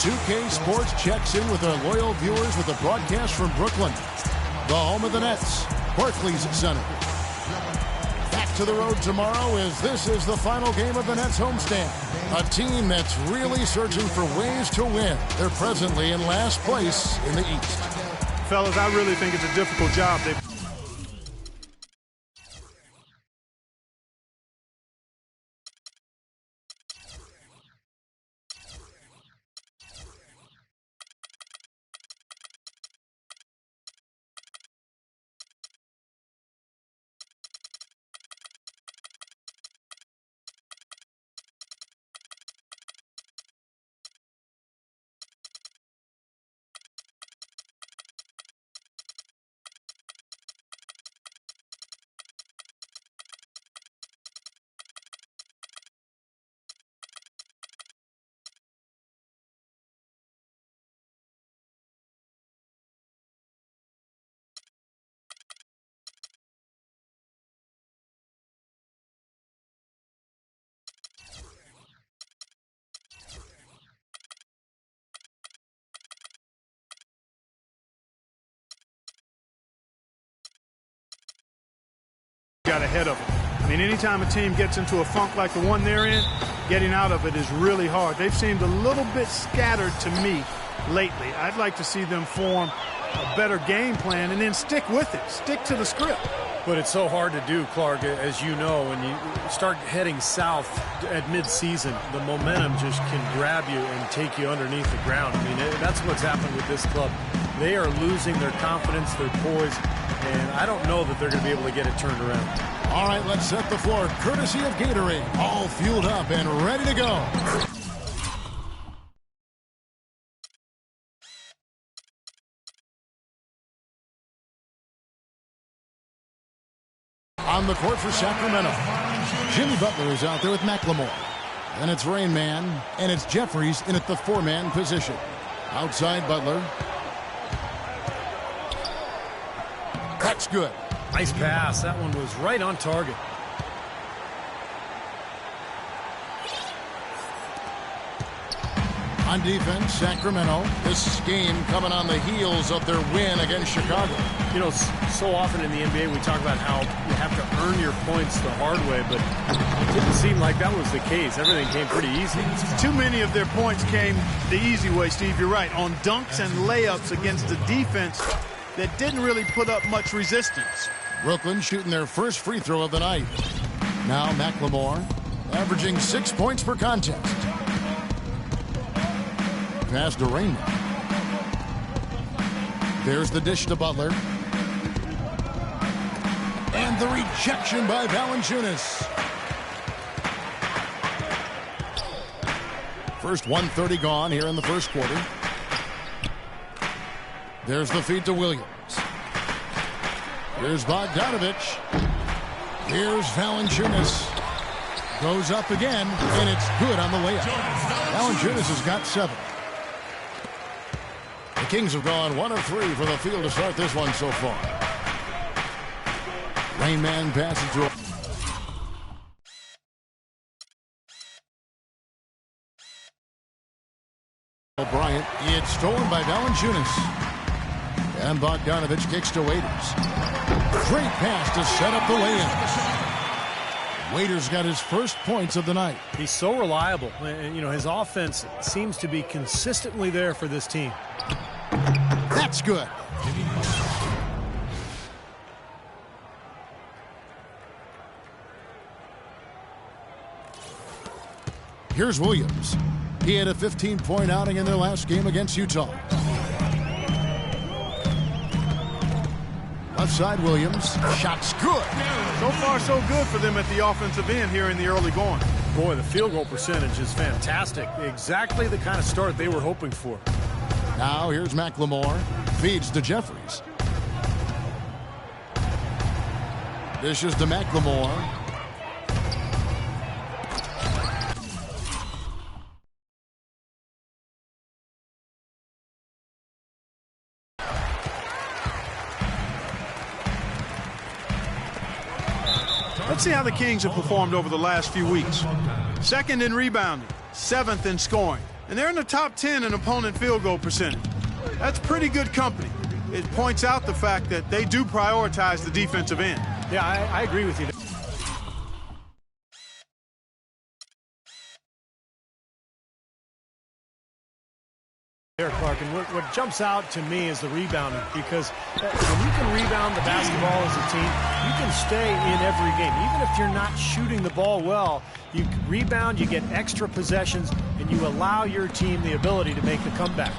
2K Sports checks in with our loyal viewers with a broadcast from Brooklyn, the home of the Nets, Barclays Center. Back to the road tomorrow as this is the final game of the Nets homestand. A team that's really searching for ways to win. They're presently in last place in the East. Fellas, I really think it's a difficult job. Got ahead of them. I mean, anytime a team gets into a funk like the one they're in, getting out of it is really hard. They've seemed a little bit scattered to me lately. I'd like to see them form a better game plan and then stick with it. Stick to the script. But it's so hard to do, Clark, as you know, when you start heading south at midseason, the momentum just can grab you and take you underneath the ground. I mean, that's what's happened with this club. They are losing their confidence, their poise, and I don't know that they're going to be able to get it turned around. All right, let's set the floor courtesy of Gatorade. All fueled up and ready to go. On the court for Sacramento, Jimmy Butler is out there with McLemore. And it's Rain Man, and it's Jeffries in at the four-man position. Outside Butler. That's good. Nice pass. That one was right on target. On defense, Sacramento. This game coming on the heels of their win against Chicago. You know, so often in the NBA we talk about how you have to earn your points the hard way, but it didn't seem like that was the case. Everything came pretty easy. Too many of their points came the easy way, Steve. You're right. On dunks and layups against a defense that didn't really put up much resistance. Brooklyn shooting their first free throw of the night. Now McLemore averaging 6 points per contest. Pass to Rain. There's the dish to Butler. And the rejection by Valanciunas. First 1:30 gone here in the first quarter. There's the feed to Williams. Here's Bogdanovich. Here's Valanciunas. Goes up again, and it's good on the layup. Valanciunas has got 7. The Kings have gone 1 of 3 from the field to start this one so far. Rain Man passes to Bryant. It's stolen by Valanciunas. And Bogdanovich kicks to Waiters. Great pass to set up the lay-in. Waiters got his first points of the night. He's so reliable. You know, his offense seems to be consistently there for this team. That's good. Here's Williams. He had a 15-point outing in their last game against Utah. Left side Williams. Shot's good. So far, so good for them at the offensive end here in the early going. Boy, the field goal percentage is fantastic. Exactly the kind of start they were hoping for. Now here's McLemore. Feeds to Jeffries. Dishes to McLemore. Let's see how the Kings have performed over the last few weeks. 2nd in rebounding, 7th in scoring. and they're in the top 10 in opponent field goal percentage. That's pretty good company. It points out the fact that they do prioritize the defensive end. Yeah, I agree with you. Clark, and what jumps out to me is the rebounding, because when you can rebound the basketball as a team, you can stay in every game. Even if you're not shooting the ball well, you rebound, you get extra possessions, and you allow your team the ability to make the comeback.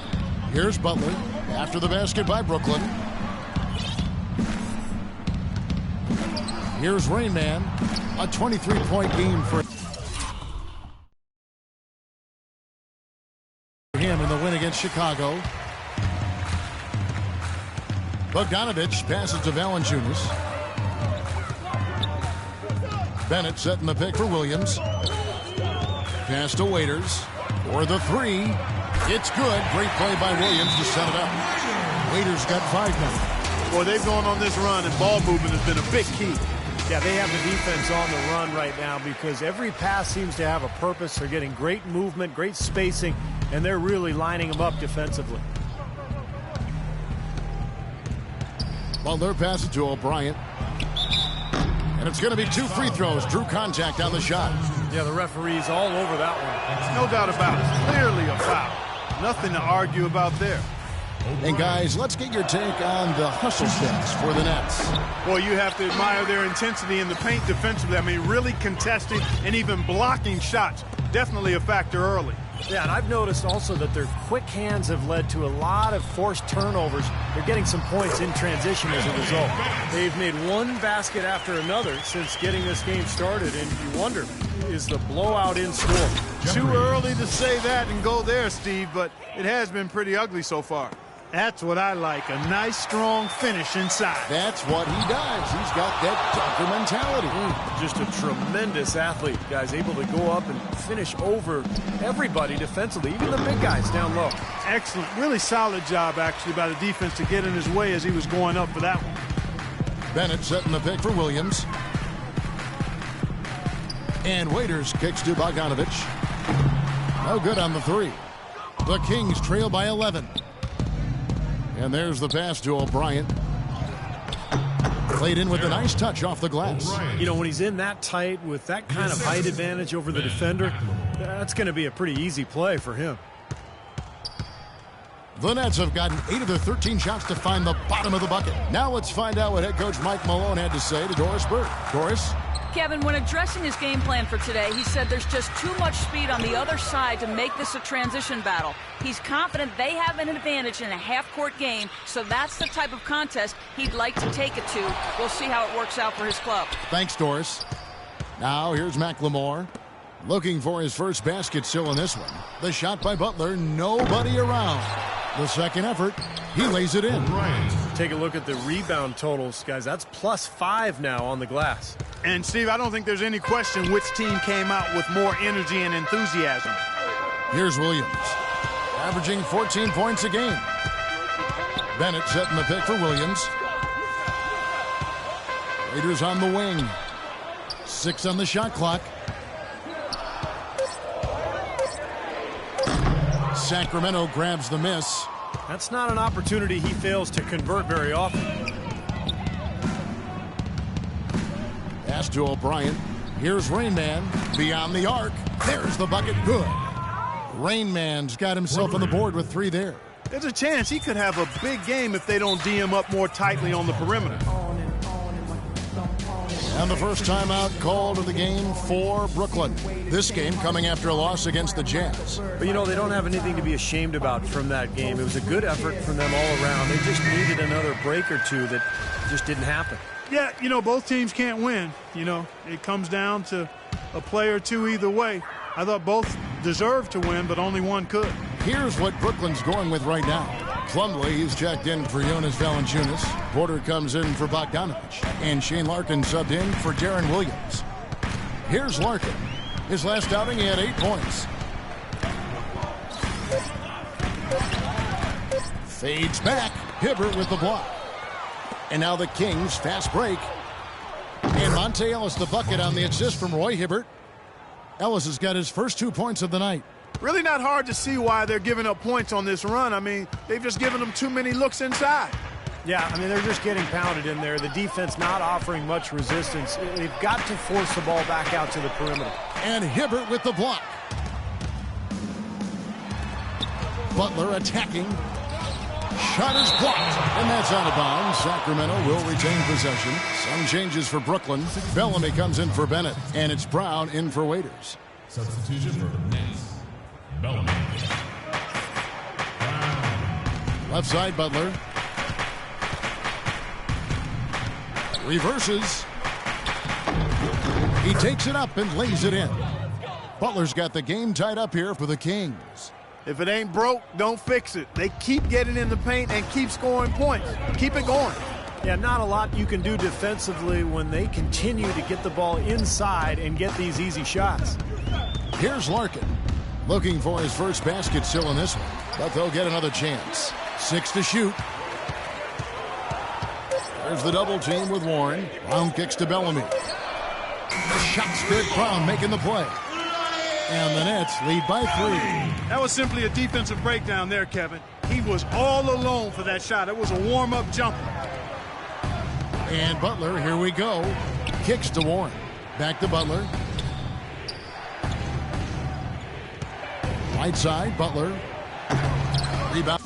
Here's Butler after the basket by Brooklyn. Here's Rain Man, a 23-point game for him in the win against Chicago. Bogdanovich passes to Valanciunas. Bennett setting the pick for Williams. Pass to Waiters for the three. It's good. Great play by Williams to set it up. Waiters got 5 now. Boy, they've gone on this run, and ball movement has been a big key. Yeah, they have the defense on the run right now because every pass seems to have a purpose. They're getting great movement, great spacing, and they're really lining them up defensively. Butler passes to O'Brien. And it's going to be 2 free throws. Drew contact on the shot. Yeah, the referee's all over that one. No doubt about it. Clearly a foul. Nothing to argue about there. And guys, let's get your take on the hustle stats for the Nets. Boy, you have to admire their intensity in the paint defensively. I mean, really contesting and even blocking shots. Definitely a factor early. Yeah, and I've noticed also that their quick hands have led to a lot of forced turnovers. They're getting some points in transition as a result. They've made one basket after another since getting this game started, and you wonder, is the blowout in store? Too early to say that and go there, Steve, but it has been pretty ugly so far. That's what I like, a nice, strong finish inside. That's what he does. He's got that dunker mentality. Just a tremendous athlete, guys, able to go up and finish over everybody defensively, even the big guys down low. Excellent. Really solid job, actually, by the defense to get in his way as he was going up for that one. Bennett setting the pick for Williams. And Waiters kicks to Bogdanovich. No good on the three. The Kings trail by 11. And there's the pass to O'Brien. Played in with a nice touch off the glass. You know, when he's in that tight with that kind of height advantage over the defender, that's going to be a pretty easy play for him. The Nets have gotten 8 of their 13 shots to find the bottom of the bucket. Now let's find out what head coach Mike Malone had to say to Doris Burke. Doris? Kevin, when addressing his game plan for today, he said there's just too much speed on the other side to make this a transition battle. He's confident they have an advantage in a half-court game, so that's the type of contest he'd like to take it to. We'll see how it works out for his club. Thanks, Doris. Now here's McLemore. Looking for his first basket still in this one. The shot by Butler, nobody around. The second effort, he lays it in. Take a look at the rebound totals, guys. That's +5 now on the glass. And, Steve, I don't think there's any question which team came out with more energy and enthusiasm. Here's Williams, averaging 14 points a game. Bennett setting the pick for Williams. Raiders on the wing. 6 on the shot clock. Sacramento grabs the miss. That's not an opportunity he fails to convert very often. Pass to O'Brien. Here's Rain Man beyond the arc. There's the bucket. Good. Rain Man's got himself on the board with 3 there. There's a chance he could have a big game if they don't D him up more tightly on the perimeter. And the first timeout called of the game for Brooklyn. This game coming after a loss against the Jazz. But, you know, they don't have anything to be ashamed about from that game. It was a good effort from them all around. They just needed another break or two that just didn't happen. Yeah, you know, both teams can't win. You know, it comes down to a play or two either way. I thought both deserved to win, but only one could. Here's what Brooklyn's going with right now. Plumlee is checked in for Jonas Valanciunas. Porter comes in for Bogdanovich. And Shane Larkin subbed in for Deron Williams. Here's Larkin. His last outing, he had 8 points. Fades back. Hibbert with the block. And now the Kings, fast break. And Monte Ellis the bucket on the assist from Roy Hibbert. Ellis has got his first 2 points of the night. Really not hard to see why they're giving up points on this run. I mean, they've just given them too many looks inside. Yeah, I mean, they're just getting pounded in there. The defense not offering much resistance. They've got to force the ball back out to the perimeter. And Hibbert with the block. Butler attacking. Shot is blocked, and that's out of bounds. Sacramento will retain possession. Some changes for Brooklyn. Bellamy comes in for Bennett, and it's Brown in for Waiters. Substitution for Nets. Bellamy. Left side, Butler. Reverses. He takes it up and lays it in. Butler's got the game tied up here for the Kings. If it ain't broke, don't fix it. They keep getting in the paint and keep scoring points. Keep it going. Yeah, not a lot you can do defensively when they continue to get the ball inside and get these easy shots. Here's Larkin. Looking for his first basket still in this one, but they'll get another chance. 6 to shoot. There's the double team with Warren. Brown kicks to Bellamy. The shot's good. Brown making the play. And the Nets lead by 3. That was simply a defensive breakdown there, Kevin. He was all alone for that shot. It was a warm-up jumper. And Butler, here we go. Kicks to Warren. Back to Butler. Right side, Butler. Rebound.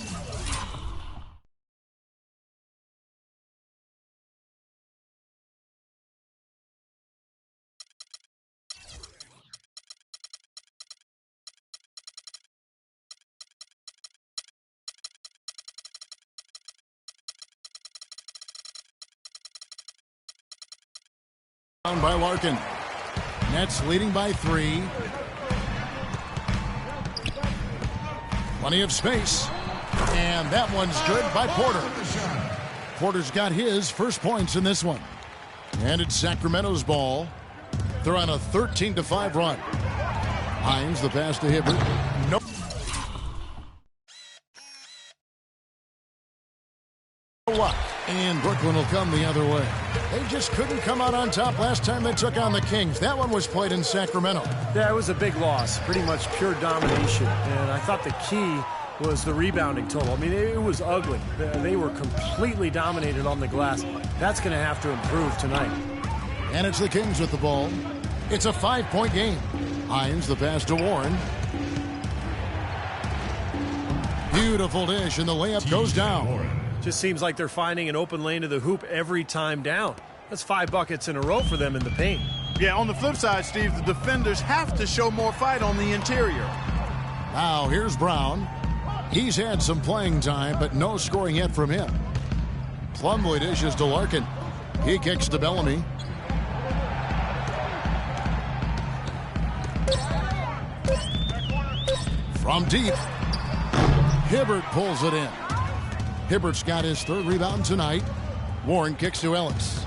By Larkin. Nets leading by 3. Plenty of space. And that one's good by Porter. Porter's got his first points in this one. And it's Sacramento's ball. They're on a 13-5 run. Hines, the pass to Hibbert. No. Luck. And Brooklyn will come the other way. They just couldn't come out on top last time they took on the Kings. That one was played in Sacramento. Yeah, it was a big loss. Pretty much pure domination. And I thought the key was the rebounding total. I mean, it was ugly. They were completely dominated on the glass. That's going to have to improve tonight. And it's the Kings with the ball. It's a 5-point game. Hines, the pass to Warren. Beautiful dish, and the layup goes down. Just seems like they're finding an open lane to the hoop every time down. That's 5 buckets in a row for them in the paint. Yeah, on the flip side, Steve, the defenders have to show more fight on the interior. Now, here's Brown. He's had some playing time, but no scoring yet from him. Plumlee dishes to Larkin. He kicks to Bellamy. From deep, Hibbert pulls it in. Hibbert's got his 3rd rebound tonight. Warren kicks to Ellis.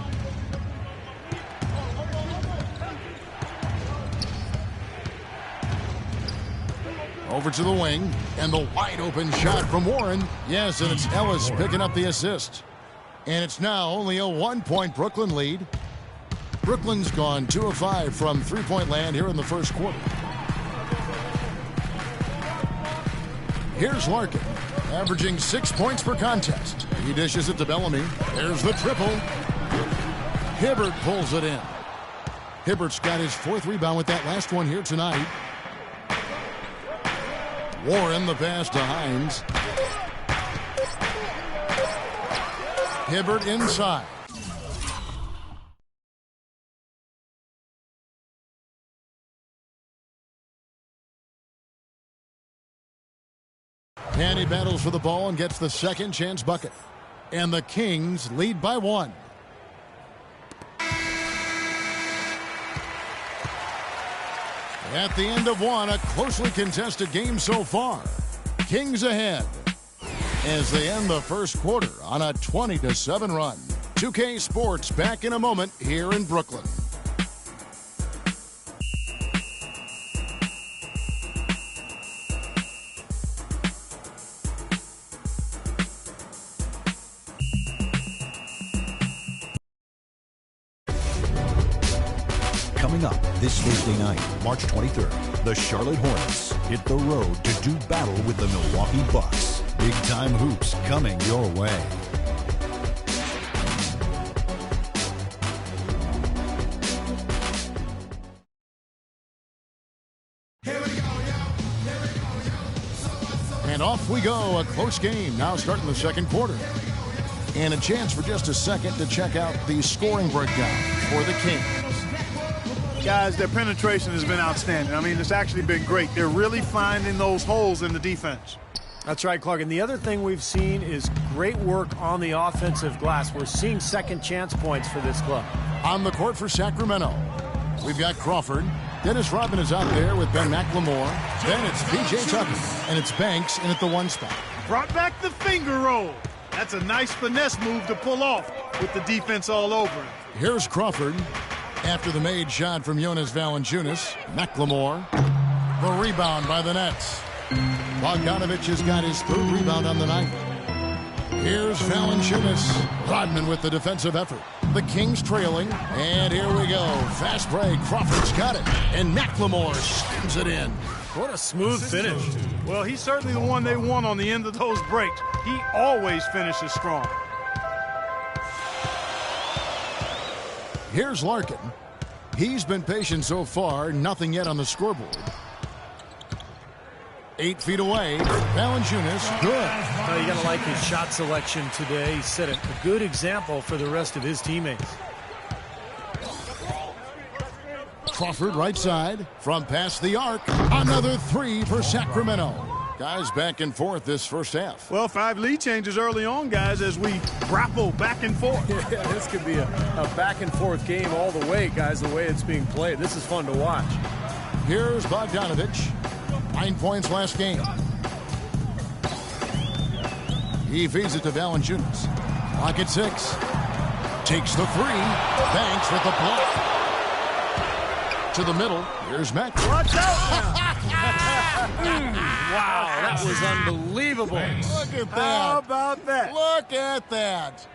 Over to the wing, and the wide open shot from Warren. Yes, and it's Ellis picking up the assist. And it's now only a 1-point Brooklyn lead. Brooklyn's gone 2 of 5 from 3-point land here in the first quarter. Here's Larkin, averaging 6 points per contest. He dishes it to Bellamy. There's the triple. Hibbert pulls it in. Hibbert's got his 4th rebound with that last one here tonight. Warren, the pass to Hines. Hibbert inside. And he battles for the ball and gets the second chance bucket. And the Kings lead by 1. At the end of one, a closely contested game so far. Kings ahead as they end the first quarter on a 20-7 run. 2K Sports back in a moment here in Brooklyn. Coming up this Thursday night, March 23rd, the Charlotte Hornets hit the road to do battle with the Milwaukee Bucks. Big time hoops coming your way. And off we go, a close game now starting the second quarter. And a chance for just a second to check out the scoring breakdown for the Kings. Guys, their penetration has been outstanding. I mean, it's actually been great. They're really finding those holes in the defense. That's right, Clark. And the other thing we've seen is great work on the offensive glass. We're seeing second chance points for this club. On the court for Sacramento, we've got Crawford. Dennis Rodman is out there with Ben McLemore. Then it's P.J. Tucker, and it's Banks in at the one spot. Brought back the finger roll. That's a nice finesse move to pull off with the defense all over him. Here's Crawford after the made shot from Jonas Valanciunas. McLemore, the rebound by the Nets. Bogdanovich has got his third rebound on the night. Here's Valanciunas. Rodman with the defensive effort. The Kings trailing, and here we go. Fast break. Crawford's got it, and McLemore slams it in. What a smooth finish. Well, he's certainly the one they want on the end of those breaks. He always finishes strong. Here's Larkin. He's been patient so far, nothing yet on the scoreboard. 8 feet away, Valanciunas, good. You got to like his shot selection today. He set a good example for the rest of his teammates. Crawford right side from past the arc. Another three for Sacramento. Guys back and forth this first half. Well, 5 lead changes early on, guys, as we grapple back and forth. Yeah, this could be a back and forth game all the way, guys, the way it's being played. This is fun to watch. Here's Bogdanovich. 9 points last game. He feeds it to Valanciunas. Clock at 6. Takes the three. Banks with the block. To the middle. Here's Mack. Watch out! Wow, that was unbelievable. Look at that. How about that? Look at that.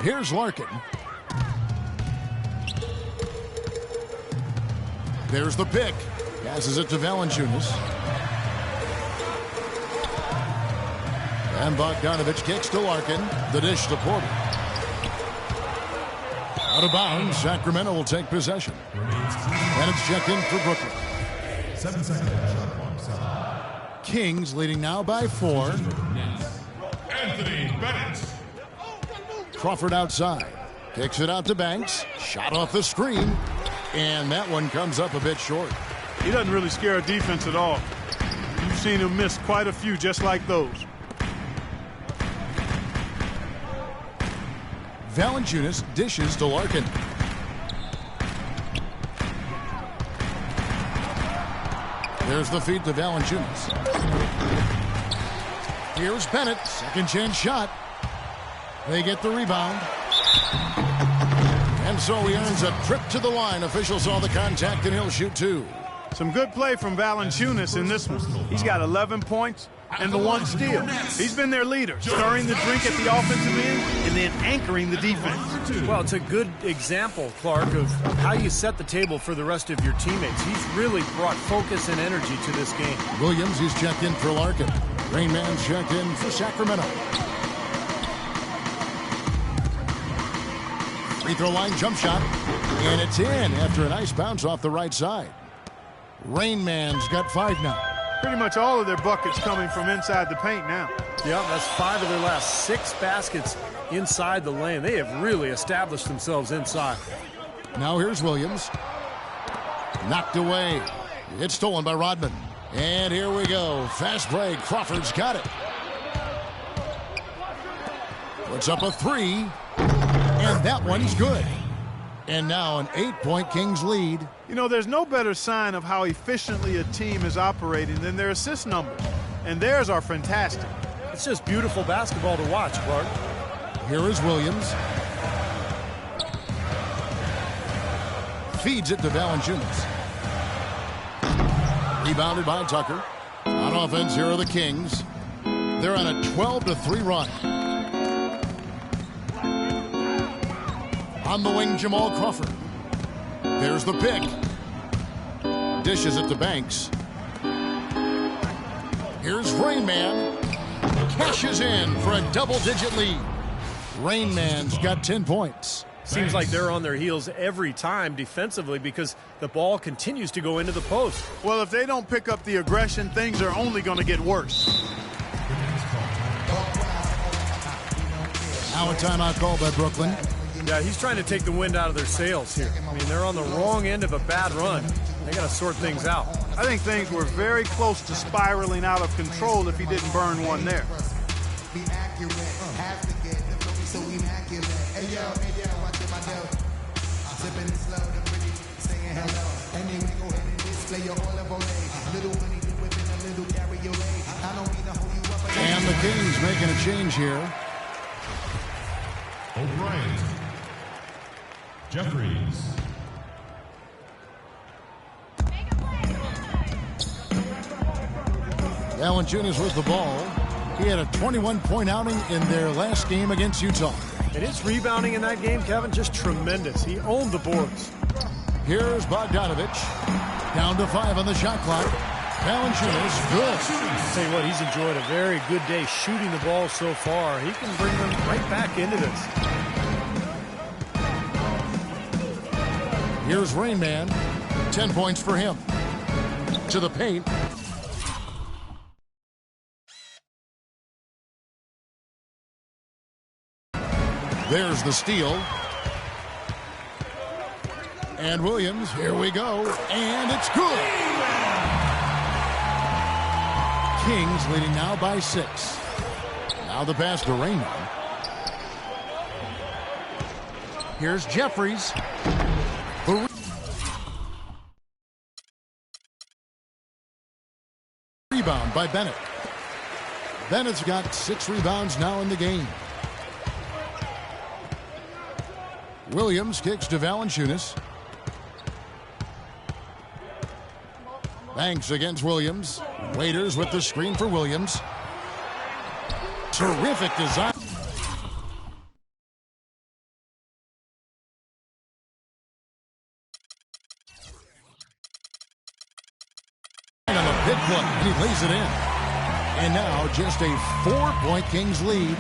Here's Larkin. There's the pick. Passes it to Valanciunas. And Bogdanovich kicks to Larkin. The dish to Porter. Out of bounds, Sacramento will take possession. And it's checked in for Brooklyn. 7 seconds. Shot clock. Kings leading now by 4. Anthony Bennett. Crawford outside. Kicks it out to Banks. Shot off the screen. And that one comes up a bit short. He doesn't really scare a defense at all. You've seen him miss quite a few just like those. Valanciunas dishes to Larkin. There's the feed to Valanciunas. Here's Bennett. Second chance shot. They get the rebound. And so he earns a trip to the line. Officials saw the contact, and he'll shoot 2. Some good play from Valanciunas in this one. He's got 11 points and the 1 steal. He's been their leader, stirring the drink at the offensive end and then anchoring the defense. Well, it's a good example, Clark, of how you set the table for the rest of your teammates. He's really brought focus and energy to this game. Williams, he's checked in for Larkin. Rain Man checked in for Sacramento. Free throw line jump shot. And it's in after a nice bounce off the right side. Rain Man's got 5 now. Pretty much all of their buckets coming from inside the paint now. Yeah, that's 5 of their last 6 baskets inside the lane. They have really established themselves inside. Now here's Williams. Knocked away. It's stolen by Rodman. And here we go. Fast break. Crawford's got it. Puts up a 3. And that one's good. And now an 8-point Kings lead. You know, there's no better sign of how efficiently a team is operating than their assist numbers. And theirs are fantastic. It's just beautiful basketball to watch, Clark. Here is Williams. Feeds it to Valanciunas. Rebounded by Tucker. On offense, here are the Kings. They're on a 12-3 run. On the wing, Jamal Crawford. There's the pick. Dishes it to Banks. Here's Rain Man. Cashes in for a double-digit lead. Rain Man's got 10 points. Seems like they're on their heels every time defensively because the ball continues to go into the post. Well, if they don't pick up the aggression, things are only going to get worse. Now a timeout called by Brooklyn. Yeah, he's trying to take the wind out of their sails here. I mean, they're on the wrong end of a bad run. They got to sort things out. I think things were very close to spiraling out of control if he didn't burn one there. And the Kings making a change here. O'Brien. Jeffries. Valanciunas with the ball. He had a 21-point outing in their last game against Utah. And his rebounding in that game, Kevin, just tremendous. He owned the boards. Here's Bogdanovich. Down to 5 on the shot clock. Valanciunas, good. Tell you what, he's enjoyed a very good day shooting the ball so far. He can bring them right back into this. Here's Rain Man. 10 points for him. To the paint. There's the steal. And Williams, here we go. And it's good. Kings leading now by 6. Now the pass to Rain Man. Here's Jeffries. Rebound by Bennett. Bennett's got 6 rebounds now in the game. Williams kicks to Valanciunas. Banks against Williams. Waiters with the screen for Williams. Terrific design. On the pick look, and he lays it in. And now just a 4-point Kings lead.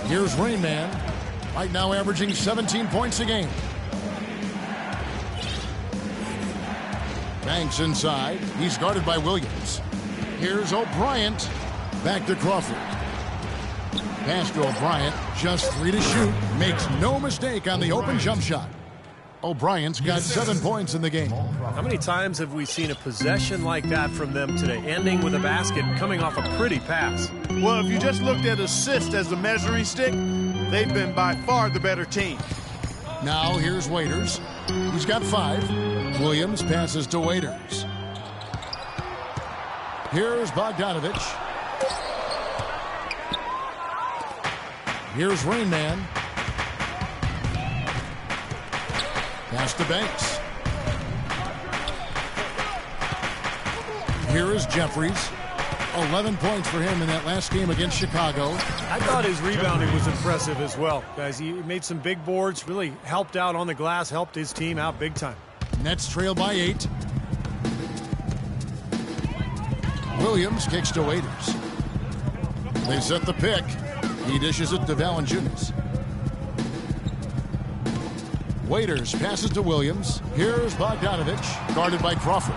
Here's Rain Man, right now averaging 17 points a game. Banks inside. He's guarded by Williams. Here's O'Brien. Back to Crawford. Pass to O'Brien. Just 3 to shoot. Makes no mistake on the open jump shot. O'Brien's got 7 points in the game. How many times have we seen a possession like that from them today, ending with a basket coming off a pretty pass? Well, if you just looked at assist as the measuring stick, they've been by far the better team. Now here's Waiters. He's got 5. Williams passes to Waiters. Here's Bogdanovich. Here's Rain Man. Pass to Banks. Here is Jeffries. 11 points for him in that last game against Chicago. I thought his rebounding was impressive as well. Guys, he made some big boards, really helped out on the glass, helped his team out big time. Nets trail by 8. Williams kicks to Waiters. They set the pick. He dishes it to Valanciunas. Waiters passes to Williams. Here's Bogdanovich, guarded by Crawford.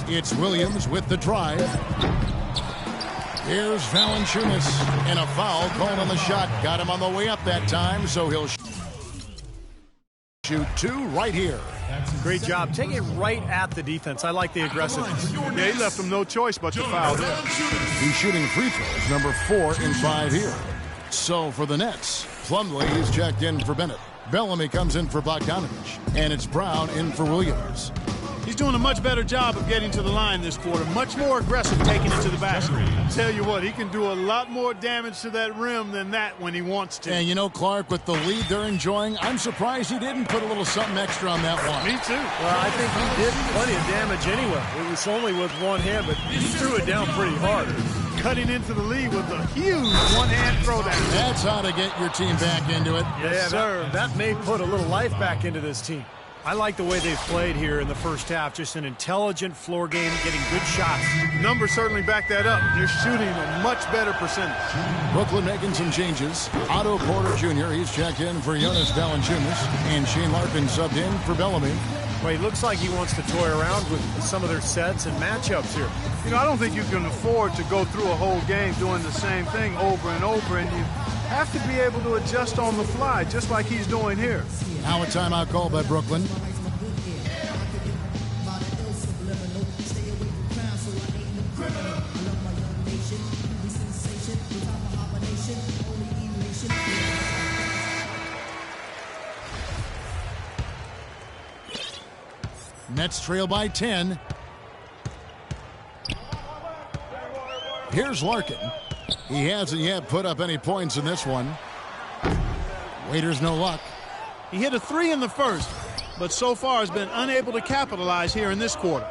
It's Williams with the drive. Here's Valanciunas, and a foul called on the shot. Got him on the way up that time, so he'll shoot 2 right here. Great job. Take it right at the defense. I like the aggressiveness. Yeah, he left them no choice but to foul there. He's shooting free throws, number 4 in 5 here. So for the Nets, Plumlee is checked in for Bennett. Bellamy comes in for Bogdanovich, and it's Brown in for Williams. He's doing a much better job of getting to the line this quarter. Much more aggressive taking it to the basket. Tell you what, he can do a lot more damage to that rim than that when he wants to. And you know, Clark, with the lead they're enjoying, I'm surprised he didn't put a little something extra on that one. Me too. Well, I think he did plenty of damage anyway. It was only with one hand, but he threw it down pretty hard. cutting into the lead with a huge one-hand throwdown. That's how to get your team back into it. Yes, sir. That may put a little life back into this team. I like the way they've played here in the first half. Just an intelligent floor game, getting good shots. Numbers certainly back that up. They're shooting a much better percentage. Brooklyn making some changes. Otto Porter Jr., he's checked in for Jonas Valanciunas. And Shane Larkin subbed in for Bellamy. Well, he looks like he wants to toy around with some of their sets and matchups here. You know, I don't think you can afford to go through a whole game doing the same thing over and over, and you have to be able to adjust on the fly, just like he's doing here. Now a timeout called by Brooklyn. Nets trail by 10. Here's Larkin. He hasn't yet put up any points in this one. Waiters no luck. He hit a 3 in the first, but so far has been unable to capitalize here in this quarter.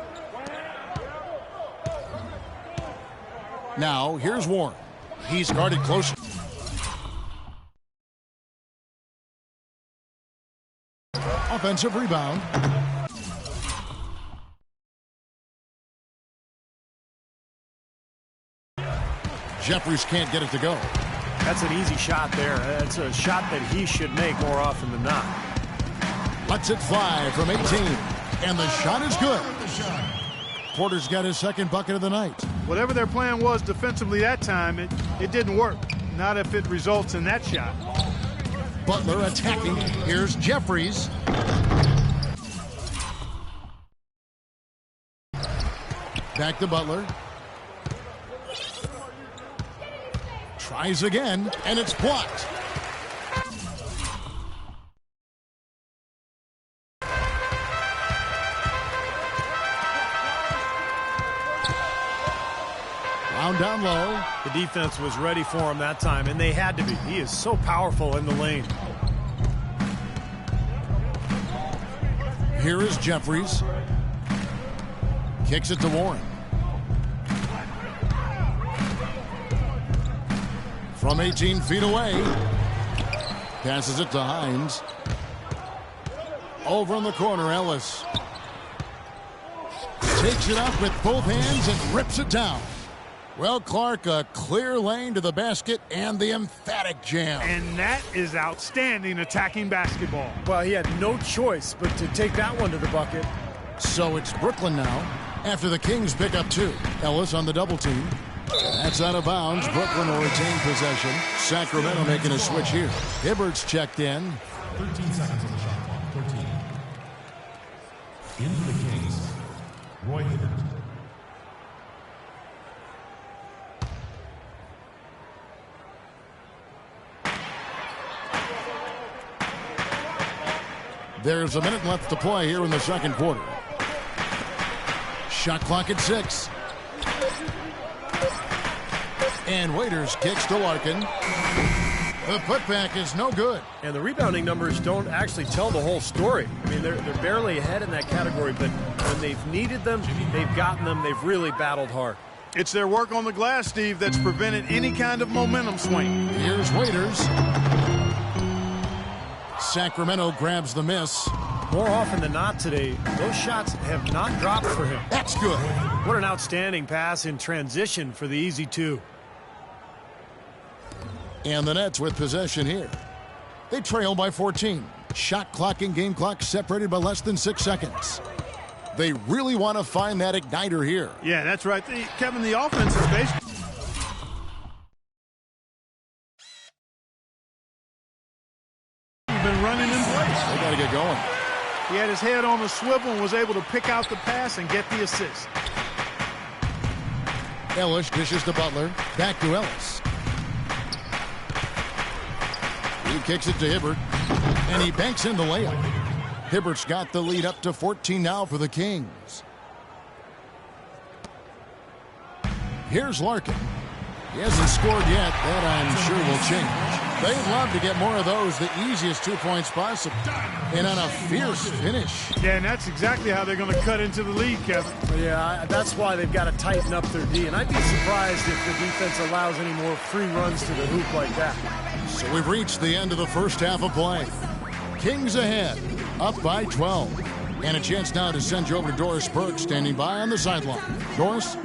Now here's Warren. He's guarded close. Offensive rebound. Jeffries can't get it to go. That's an easy shot there. That's a shot that he should make more often than not. Lets it fly from 18. And the shot is good. Porter's got his second bucket of the night. Whatever their plan was defensively that time, it didn't work. Not if it results in that shot. Butler attacking. Here's Jeffries. Back to Butler. Tries again, and it's blocked. Round down low. The defense was ready for him that time, and they had to be. He is so powerful in the lane. Here is Jeffries. Kicks it to Warren. From 18 feet away. Passes it to Hines. Over in the corner, Ellis. Takes it up with both hands and rips it down. Well, Clark, a clear lane to the basket and the emphatic jam. And that is outstanding attacking basketball. Well, he had no choice but to take that one to the bucket. So it's Brooklyn now after the Kings pick up 2. Ellis on the double team. That's out of bounds. Brooklyn will retain possession. Sacramento making a switch here. Hibbert's checked in. 13 seconds on the shot clock. 13. In for the Kings, Roy Hibbert. There's a minute left to play here in the second quarter. Shot clock at 6. And Waiters kicks to Larkin. The putback is no good. And the rebounding numbers don't actually tell the whole story. I mean, they're barely ahead in that category, but when they've needed them, they've gotten them. They've really battled hard. It's their work on the glass, Steve, that's prevented any kind of momentum swing. Here's Waiters. Sacramento grabs the miss. More often than not today, those shots have not dropped for him. That's good. What an outstanding pass in transition for the easy 2. And the Nets with possession here. They trail by 14. Shot clock and game clock separated by less than 6 seconds. They really want to find that igniter here. Yeah, that's right. Kevin, the offense is basically been running in place. They got to get going. He had his head on a swivel and was able to pick out the pass and get the assist. Ellis dishes to Butler. Back to Ellis. He kicks it to Hibbert. And he banks in the layup. Hibbert's got the lead up to 14 now for the Kings. Here's Larkin. He hasn't scored yet. That, I'm sure, will change. They'd love to get more of those, the easiest 2 points possible. And on a fierce finish. Yeah, and that's exactly how they're going to cut into the lead, Kevin. Yeah, that's why they've got to tighten up their D. And I'd be surprised if the defense allows any more free runs to the hoop like that. So we've reached the end of the first half of play. Kings ahead, up by 12. And a chance now to send you over to Doris Burke, standing by on the sideline. Doris?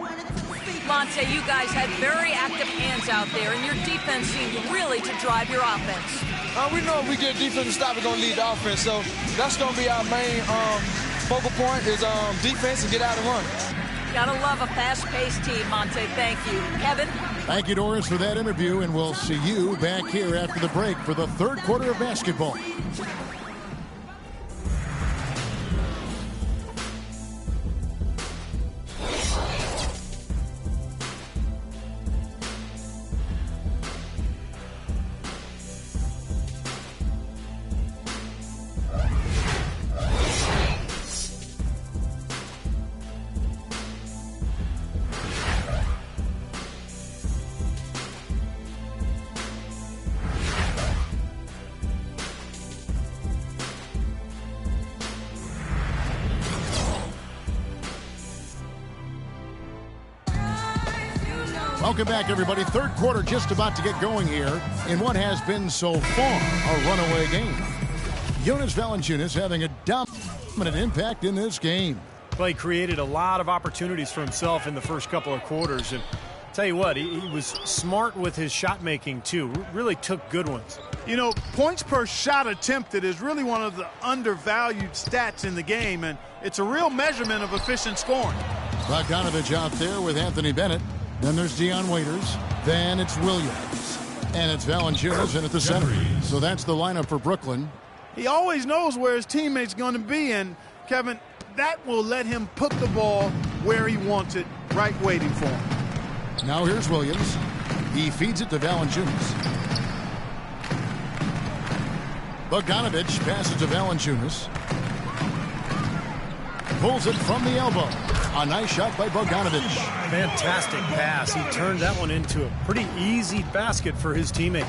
Monte, you guys had very active hands out there, and your defense seemed really to drive your offense. We know if we get defensive stop, we're going to lead the offense. So that's going to be our main focal point is defense and get out and run. Gotta love a fast-paced team, Monte. Thank you. Kevin? Thank you, Doris, for that interview, and we'll see you back here after the break for the third quarter of basketball. Welcome back, everybody. Third quarter just about to get going here in what has been so far a runaway game. Jonas Valanciunas having a dominant impact in this game. Well, he created a lot of opportunities for himself in the first couple of quarters. And tell you what, he was smart with his shot making, too. Really took good ones. You know, points per shot attempted is really one of the undervalued stats in the game, and it's a real measurement of efficient scoring. Bogdanovich out there with Anthony Bennett. Then there's Dion Waiters. Then it's Williams. And it's Valanciunas in at the center. So that's the lineup for Brooklyn. He always knows where his teammate's going to be, and, Kevin, that will let him put the ball where he wants it, right waiting for him. Now here's Williams. He feeds it to Valanciunas. Bogdanovich passes to Valanciunas. Pulls it from the elbow. A nice shot by Bogdanovich. Fantastic pass. He turned that one into a pretty easy basket for his teammate.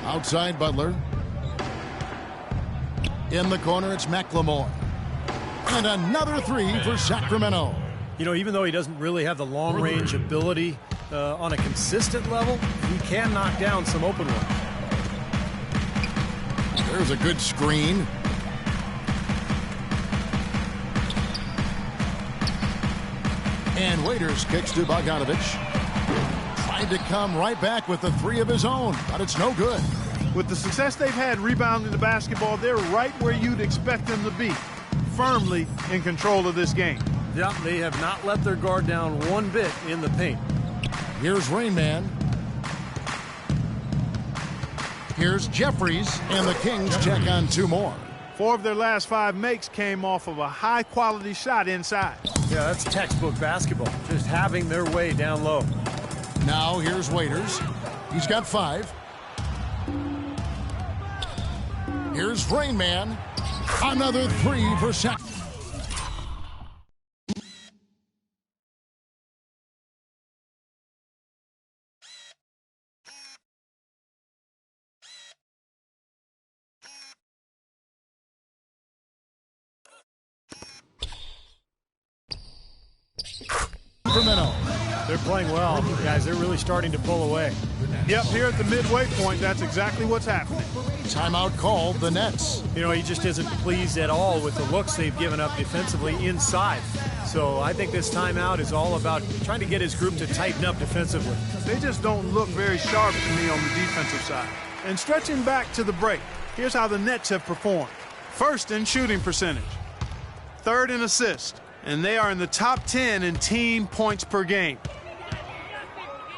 Outside Butler. In the corner, it's McLemore. And another three for Sacramento. You know, even though he doesn't really have the long-range ability on a consistent level, he can knock down some open ones. There's a good screen. And Waiters kicks to Bogdanovich. Tried to come right back with the three of his own, but it's no good. With the success they've had rebounding the basketball, they're right where you'd expect them to be, firmly in control of this game. Yeah, they have not let their guard down one bit in the paint. Here's Rain Man. Here's Jeffries, and the Kings check on two more. 4 of their last 5 makes came off of a high-quality shot inside. Yeah, that's textbook basketball, just having their way down low. Now here's Waiters. He's got 5. Here's Rain Man. Another 3 for Sac. They're playing well, guys. They're really starting to pull away. Yep, here at the midway point, that's exactly what's happening. Timeout called the Nets. You know, he just isn't pleased at all with the looks they've given up defensively inside. So I think this timeout is all about trying to get his group to tighten up defensively. They just don't look very sharp to me on the defensive side. And stretching back to the break, here's how the Nets have performed. First in shooting percentage. Third in assists. And they are in the top 10 in team points per game.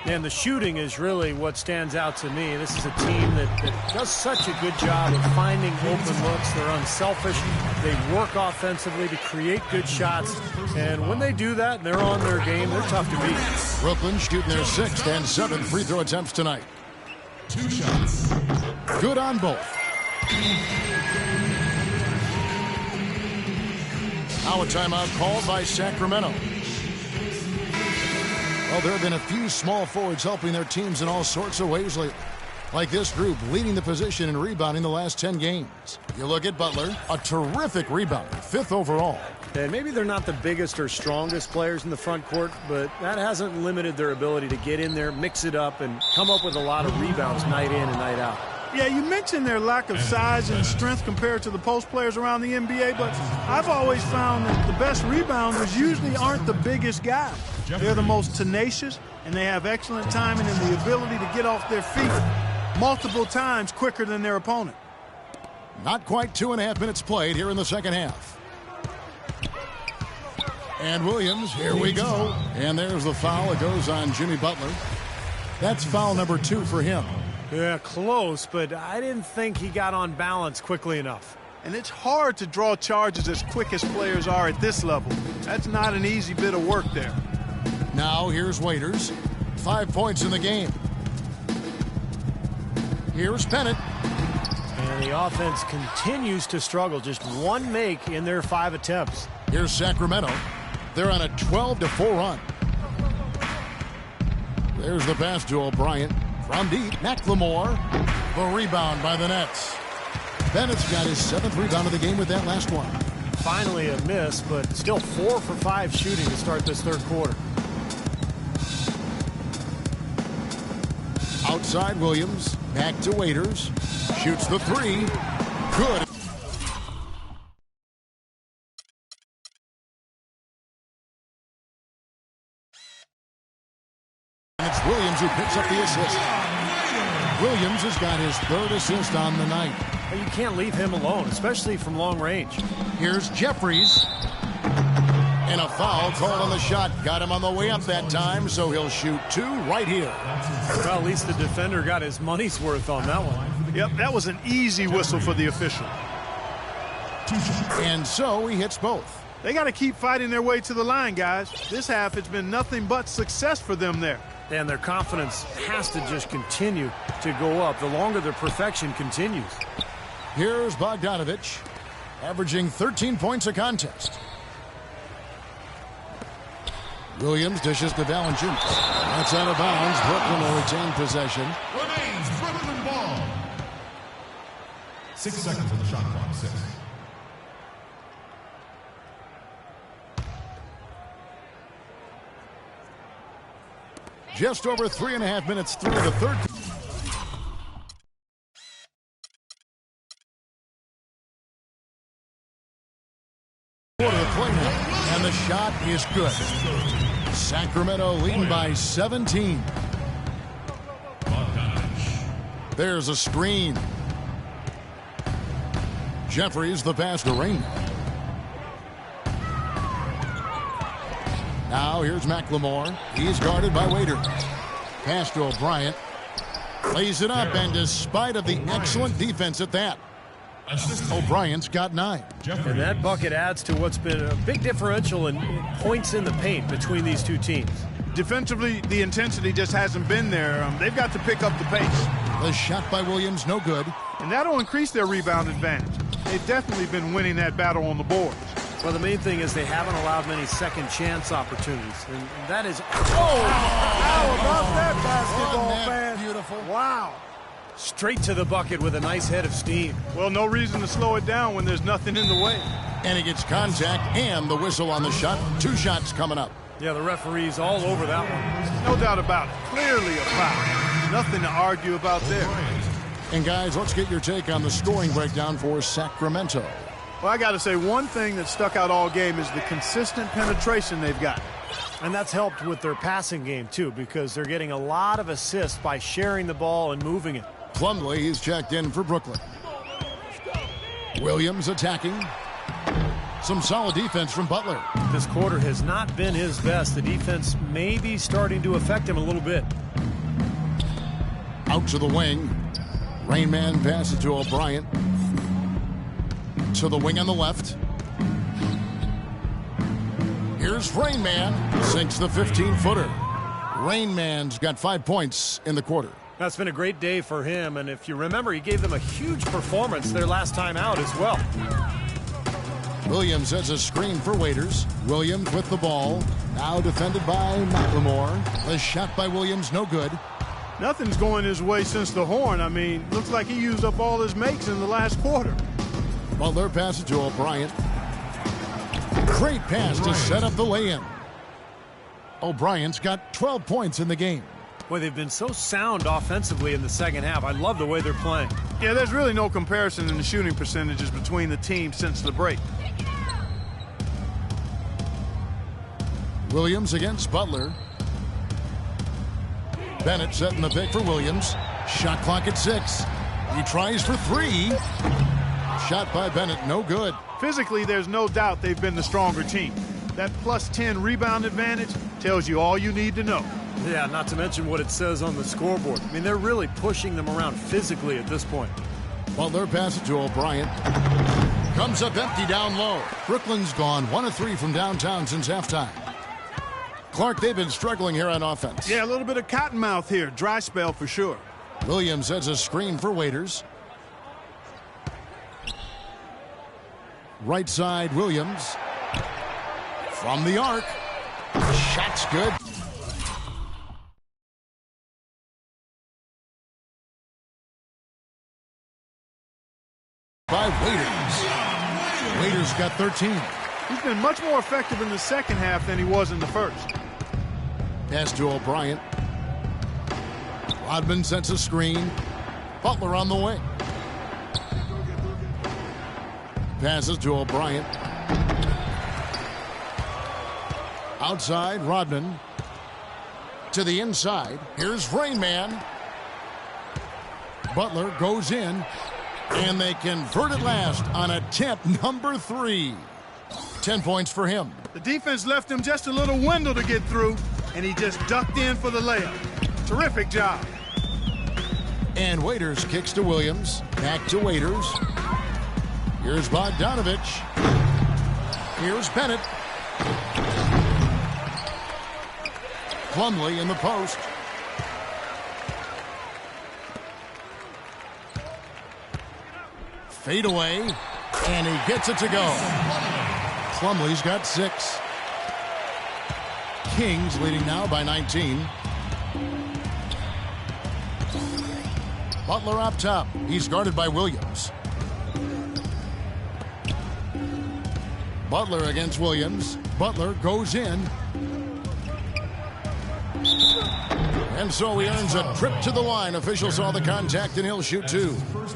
And the shooting is really what stands out to me. This is a team that does such a good job of finding open looks. They're unselfish. They work offensively to create good shots. And when they do that, they're on their game. They're tough to beat. Brooklyn shooting their 6th and 7th free throw attempts tonight. 2 shots. Good on both. Now a timeout called by Sacramento. Well, there have been a few small forwards helping their teams in all sorts of ways lately. Like this group leading the position in rebounding the last 10 games. You look at Butler, a terrific rebounder, 5th overall. And maybe they're not the biggest or strongest players in the front court, but that hasn't limited their ability to get in there, mix it up, and come up with a lot of rebounds night in and night out. Yeah, you mentioned their lack of size and strength compared to the post players around the NBA, but I've always found that the best rebounders usually aren't the biggest guys. They're the most tenacious, and they have excellent timing and the ability to get off their feet multiple times quicker than their opponent. Not quite 2.5 minutes played here in the second half. And Williams, here we go. And there's the foul. It goes on Jimmy Butler. That's foul number 2 for him. Yeah, close, but I didn't think he got on balance quickly enough. And it's hard to draw charges as quick as players are at this level. That's not an easy bit of work there. Now here's Waiters. 5 points in the game. Here's Bennett. And the offense continues to struggle. Just one make in their 5 attempts. Here's Sacramento. They're on a 12-4 run. There's the pass to O'Brien. From deep, McLemore. The rebound by the Nets. Bennett's got his 7th rebound of the game with that last one. Finally a miss, but still 4 for 5 shooting to start this third quarter. Outside Williams. Back to Waiters. Shoots the 3. Good. It's Williams who picks up the assist. Williams has got his 3rd assist on the night. You can't leave him alone, especially from long range. Here's Jeffries. And a foul called on the shot. Got him on the way up that time, so he'll shoot 2 right here. Well, at least the defender got his money's worth on that one. Yep, that was an easy whistle for the official. And so he hits both. They got to keep fighting their way to the line, guys. This half, it's been nothing but success for them there. And their confidence has to just continue to go up the longer their perfection continues. Here's Bogdanovich, averaging 13 points a contest. Williams dishes to Valanciunas. That's out of bounds. Brooklyn will retain possession. Remains Brooklyn ball. 6 seconds on the shot clock. 6. Just over 3.5 minutes through the third. Quarter of play now, and the shot is good. Sacramento leading by 17. There's a screen. Jeffries the pass to Rainman. Now here's McLemore. He's guarded by Waiters. Pass to O'Brien. Lays it up, and despite of the excellent defense at that, O'Brien's got 9. And that bucket adds to what's been a big differential in points in the paint between these two teams. Defensively, the intensity just hasn't been there. They've got to pick up the pace. The shot by Williams, no good. And that'll increase their rebound advantage. They've definitely been winning that battle on the boards. Well, the main thing is they haven't allowed many second chance opportunities. And that is... Oh! How about that basketball, man? Beautiful. Wow. Straight to the bucket with a nice head of steam. Well, no reason to slow it down when there's nothing in the way. And he gets contact and the whistle on the shot. 2 shots coming up. Yeah, the referee's all over that one. No doubt about it. Clearly a foul. Nothing to argue about there. And guys, let's get your take on the scoring breakdown for Sacramento. Well, I got to say, one thing that stuck out all game is the consistent penetration they've got. And that's helped with their passing game, too, because they're getting a lot of assists by sharing the ball and moving it. Plumlee, he's checked in for Brooklyn. Williams attacking. Some solid defense from Butler. This quarter has not been his best. The defense may be starting to affect him a little bit. Out to the wing. Rainman passes to O'Brien. To the wing on the left. Here's Rainman. Sinks the 15-footer. Rainman's got 5 points in the quarter. That's been a great day for him, and if you remember, he gave them a huge performance their last time out as well. Williams has a screen for Waiters. Williams with the ball. Now defended by McLemore. The shot by Williams, no good. Nothing's going his way since the horn. I mean, looks like he used up all his makes in the last quarter. Butler passes to O'Brien. Great pass to set up the lay-in. O'Brien's got 12 points in the game. Boy, they've been so sound offensively in the second half. I love the way they're playing. Yeah, there's really no comparison in the shooting percentages between the teams since the break. Williams against Butler. Bennett setting the pick for Williams. Shot clock at 6. He tries for 3. Shot by Bennett, no good. Physically, there's no doubt they've been the stronger team. That plus 10 rebound advantage tells you all you need to know. Yeah, not to mention what it says on the scoreboard. I mean, they're really pushing them around physically at this point. Butler passes to O'Brien. Comes up empty down low. Brooklyn's gone 1 of 3 from downtown since halftime. Clark, they've been struggling here on offense. Yeah, a little bit of cottonmouth here. Dry spell for sure. Williams has a screen for Waiters. Right side, Williams. From the arc. Shot's good. By Waiters. Waiters got 13. He's been much more effective in the second half than he was in the first. Pass to O'Brien. Rodman sets a screen. Butler on the wing. Passes to O'Brien. Outside, Rodman. To the inside. Here's Rain Man. Butler goes in. And they convert at last on attempt number 3. 10 points for him. The defense left him just a little window to get through, and he just ducked in for the layup. Terrific job. And Waiters kicks to Williams. Back to Waiters. Here's Bogdanovich. Here's Bennett. Plumlee in the post. Fade away, and he gets it to go. Plumlee's got 6. Kings leading now by 19. Butler up top. He's guarded by Williams. Butler against Williams. Butler goes in. And so he earns a trip to the line. Officials saw the contact, and he'll shoot 2.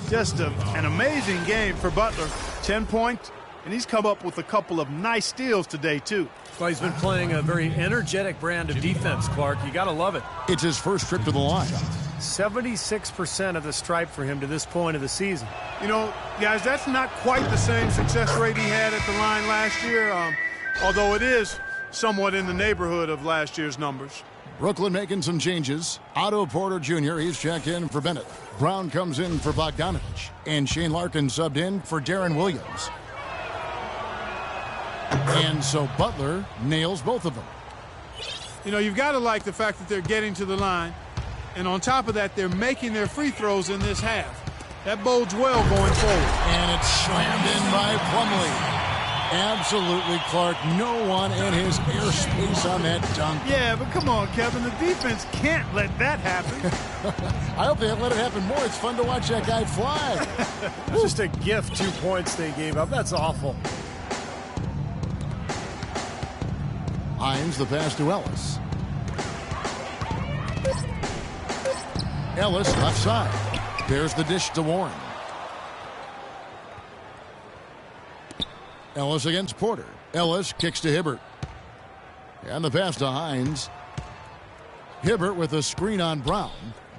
Just an amazing game for Butler. 10 points, and he's come up with a couple of nice steals today, too. Well, he's been playing a very energetic brand of defense, Clark. You got to love it. It's his first trip to the line. 76% of the stripe for him to this point of the season. You know, guys, that's not quite the same success rate he had at the line last year, although it is somewhat in the neighborhood of last year's numbers. Brooklyn making some changes. Otto Porter Jr., he's checked in for Bennett. Brown comes in for Bogdanovich. And Shane Larkin subbed in for Darren Williams. And so Butler nails both of them. You know, you've got to like the fact that they're getting to the line. And on top of that, they're making their free throws in this half. That bodes well going forward. And it's slammed in by Plumlee. Absolutely, Clark. No one in his airspace on that dunk. Yeah, but come on, Kevin. The defense can't let that happen. I hope they let it happen more. It's fun to watch that guy fly. Just a gift, 2 points they gave up. That's awful. Hines, the pass to Ellis. Ellis, left side. There's the dish to Warren. Ellis against Porter. Ellis kicks to Hibbert. And the pass to Hines. Hibbert with a screen on Brown.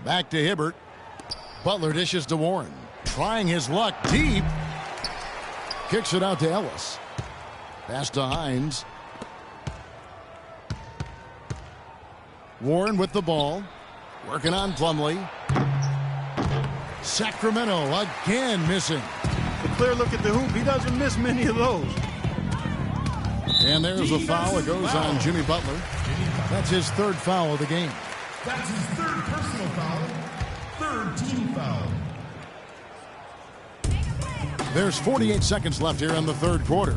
Back to Hibbert. Butler dishes to Warren. Trying his luck deep. Kicks it out to Ellis. Pass to Hines. Warren with the ball. Working on Plumlee. Sacramento again missing. A clear look at the hoop. He doesn't miss many of those. And there's a foul. It goes on Jimmy Butler. That's his 3rd foul of the game. That's his 3rd personal foul. 3rd team foul. There's 48 seconds left here in the 3rd quarter.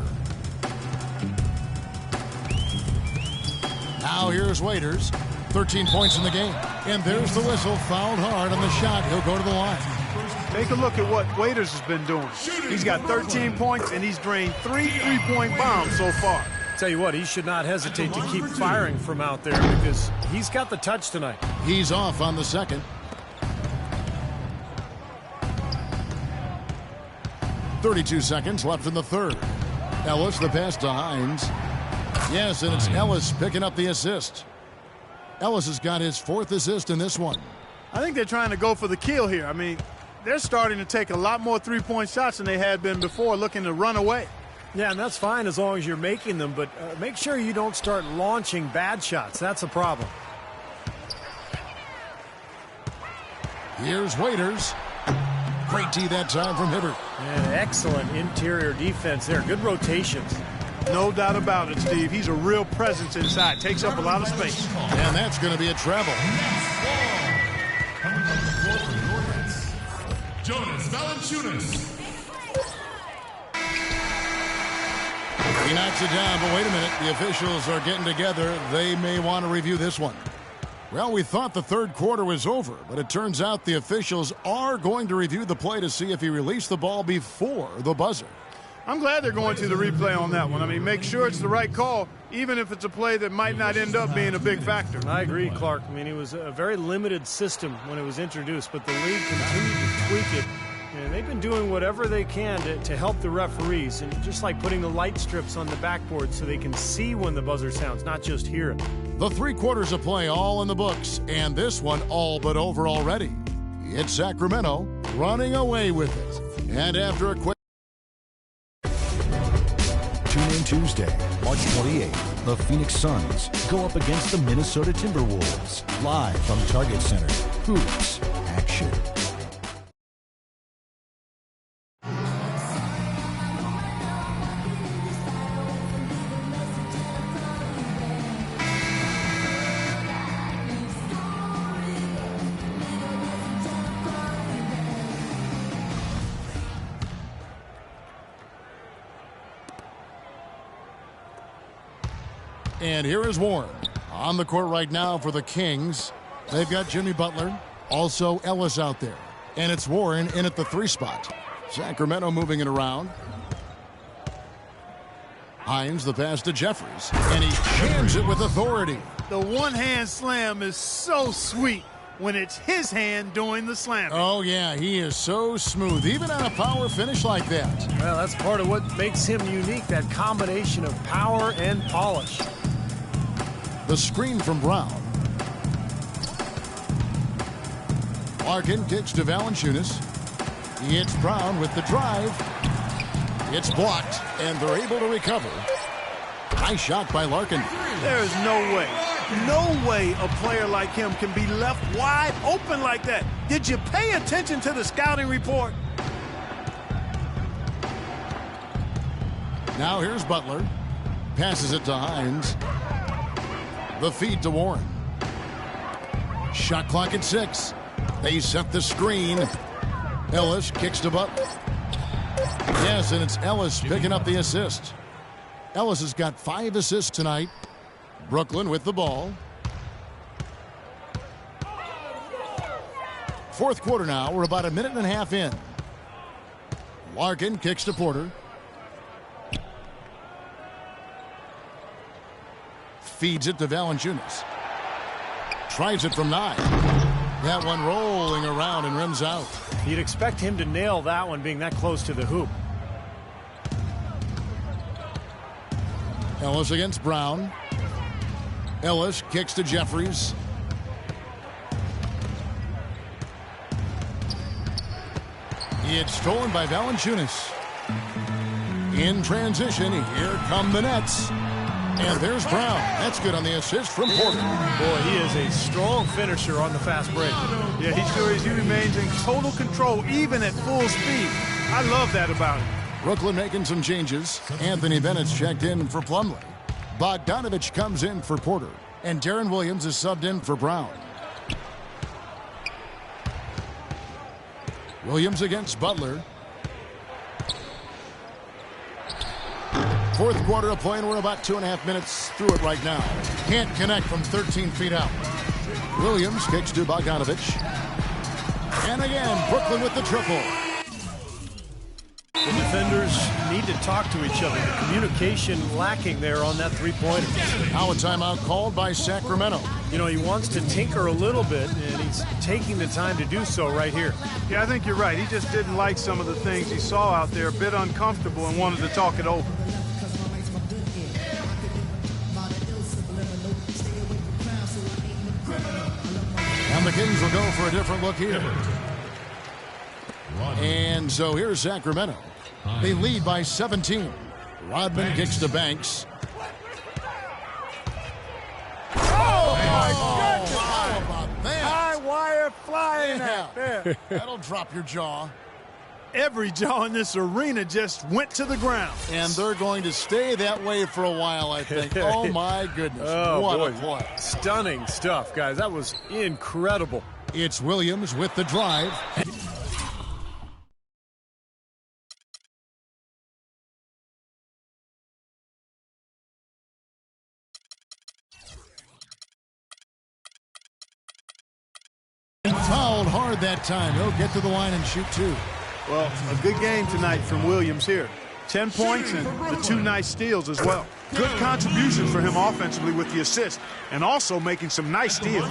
Now here's Waiters. 13 points in the game. And there's the whistle. Fouled hard on the shot. He'll go to the line. Take a look at what Waiters has been doing. He's got 13 points, and he's drained 3 3-point bombs so far. Tell you what, he should not hesitate to keep firing from out there because he's got the touch tonight. He's off on the second. 32 seconds left in the third. Ellis, the pass to Hines. Yes, and it's Ellis picking up the assist. Ellis has got his 4th assist in this one. I think they're trying to go for the kill here. I mean, they're starting to take a lot more 3-point shots than they had been before, looking to run away. Yeah, and that's fine as long as you're making them, but make sure you don't start launching bad shots. That's a problem. Here's Waiters. Great D that time from Hibbert. And excellent interior defense there. Good rotations. No doubt about it, Steve. He's a real presence inside. Takes up a lot of space. And that's going to be a travel. Coming on the floor for your Nets, Jonas Valanciunas. He knocks it down, but wait a minute. The officials are getting together. They may want to review this one. Well, we thought the third quarter was over, but it turns out the officials are going to review the play to see if he released the ball before the buzzer. I'm glad they're going to the replay on that one. I mean, make sure it's the right call, even if it's a play that might not end up being a big factor. I agree, Clark. I mean, it was a very limited system when it was introduced, but the league continued to tweak it. And they've been doing whatever they can to help the referees, and just like putting the light strips on the backboard so they can see when the buzzer sounds, not just hear it. The 3 quarters of play all in the books, and this one all but over already. It's Sacramento running away with it. And after a quick... Tune in Tuesday, March 28th. The Phoenix Suns go up against the Minnesota Timberwolves. Live from Target Center. Hoops action. And here is Warren on the court right now for the Kings. They've got Jimmy Butler, also Ellis out there. And it's Warren in at the 3 spot. Sacramento moving it around. Hines, the pass to Jeffries. And he jams it with authority. The one-hand slam is so sweet when it's his hand doing the slamming. Oh, yeah, he is so smooth, even on a power finish like that. Well, that's part of what makes him unique, that combination of power and polish. The screen from Brown. Larkin kicks to Valanciunas. It's Brown with the drive. It's blocked, and they're able to recover. Nice shot by Larkin. There is no way a player like him can be left wide open like that. Did you pay attention to the scouting report? Now here's Butler. Passes it to Hines. The feed to Warren. Shot clock at 6. They set the screen. Ellis kicks to Butler. Yes, and it's Ellis picking up the assist. Ellis has got 5 assists tonight. Brooklyn with the ball. Fourth quarter now. We're about a minute and a half in. Larkin kicks to Porter. Feeds it to Valanciunas. Tries it from 9. That one rolling around and rims out. You'd expect him to nail that one being that close to the hoop. Ellis against Brown. Ellis kicks to Jeffries. It's stolen by Valanciunas. In transition, here come the Nets. And there's Brown. That's good on the assist from Porter. Boy, he is a strong finisher on the fast break. Yeah, he sure is. He remains in total control, even at full speed. I love that about him. Brooklyn making some changes. Anthony Bennett's checked in for Plumlee. Bogdanovich comes in for Porter. And Darren Williams is subbed in for Brown. Williams against Butler. Fourth quarter of play, and we're about 2.5 minutes through it right now. Can't connect from 13 feet out. Williams kicks to Bogdanovich. And again, Brooklyn with the triple. The defenders need to talk to each other. The communication lacking there on that three-pointer. Now a timeout called by Sacramento. You know, he wants to tinker a little bit, and he's taking the time to do so right here. Yeah, I think you're right. He just didn't like some of the things he saw out there, a bit uncomfortable, and wanted to talk it over. And the Kings will go for a different look here. And so here's Sacramento. They lead by 17. Rodman kicks to Banks. Oh, my goodness! How about that? High wire flying out there. That'll drop your jaw. Every jaw in this arena just went to the ground. And they're going to stay that way for a while, I think. Oh, my goodness. Oh, what boy. a play. Stunning stuff, guys. That was incredible. It's Williams with the drive. Fouled hard that time. He'll get to the line and shoot two. Well, a good game tonight from Williams here. 10 points and the 2 nice steals as well. Good contribution for him offensively with the assist and also making some nice steals.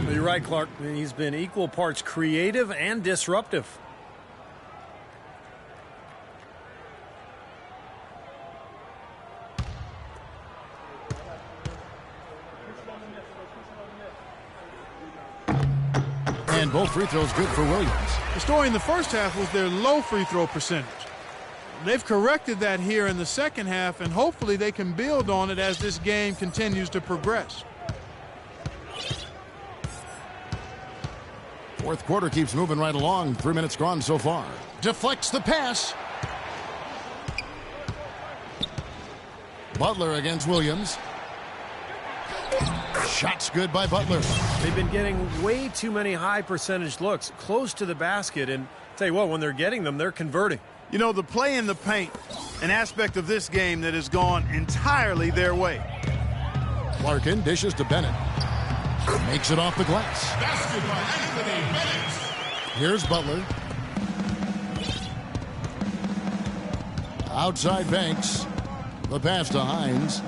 You're right, Clark. He's been equal parts creative and disruptive. And both free throws good for Williams. The story in the first half was their low free throw percentage. They've corrected that here in the second half, and hopefully they can build on it as this game continues to progress. Fourth quarter keeps moving right along. 3 minutes gone so far. Deflects the pass. Butler against Williams. Shots good by Butler. They've been getting way too many high percentage looks close to the basket, and tell you what, when they're getting them, they're converting. You know, the play in the paint, an aspect of this game that has gone entirely their way. Larkin dishes to Bennett. Makes it off the glass. Basket by Anthony Bennett. Here's Butler. Outside Banks. The pass to Hines.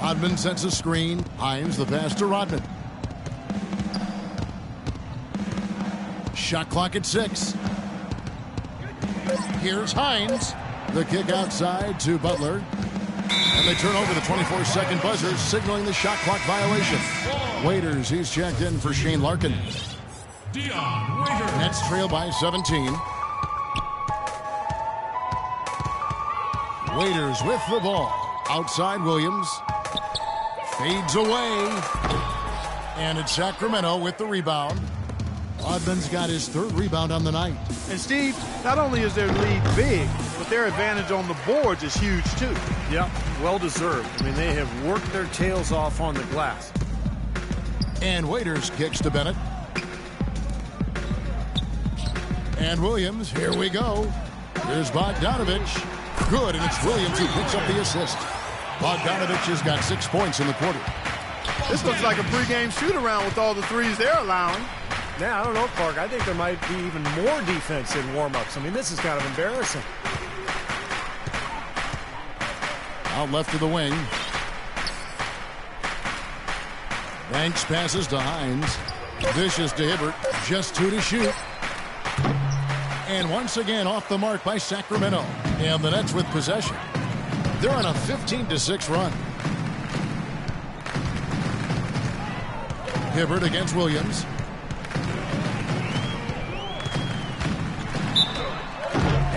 Rodman sets a screen. Hines the pass to Rodman. Shot clock at 6. Here's Hines. The kick outside to Butler. And they turn over the 24-second buzzer, signaling the shot clock violation. Waiters, he's checked in for Shane Larkin. Nets trail by 17. Waiters with the ball. Outside Williams. Fades away. And it's Sacramento with the rebound. Rodman's got his 3rd rebound on the night. And Steve, not only is their lead big, but their advantage on the boards is huge too. Yep, well deserved. I mean, they have worked their tails off on the glass. And Waiters kicks to Bennett. And Williams, here we go. Here's Bogdanovich. Good, and it's Williams who picks up the assist. Bogdanovich has got 6 points in the quarter. This looks like a pregame shoot-around with all the threes they're allowing. Now, I don't know, Clark. I think there might be even more defense in warm-ups. I mean, this is kind of embarrassing. Out left to the wing. Banks passes to Hines. Dishes to Hibbert. Just 2 to shoot. And once again off the mark by Sacramento. And the Nets with possession. They're on a 15-6 run. Hibbert against Williams.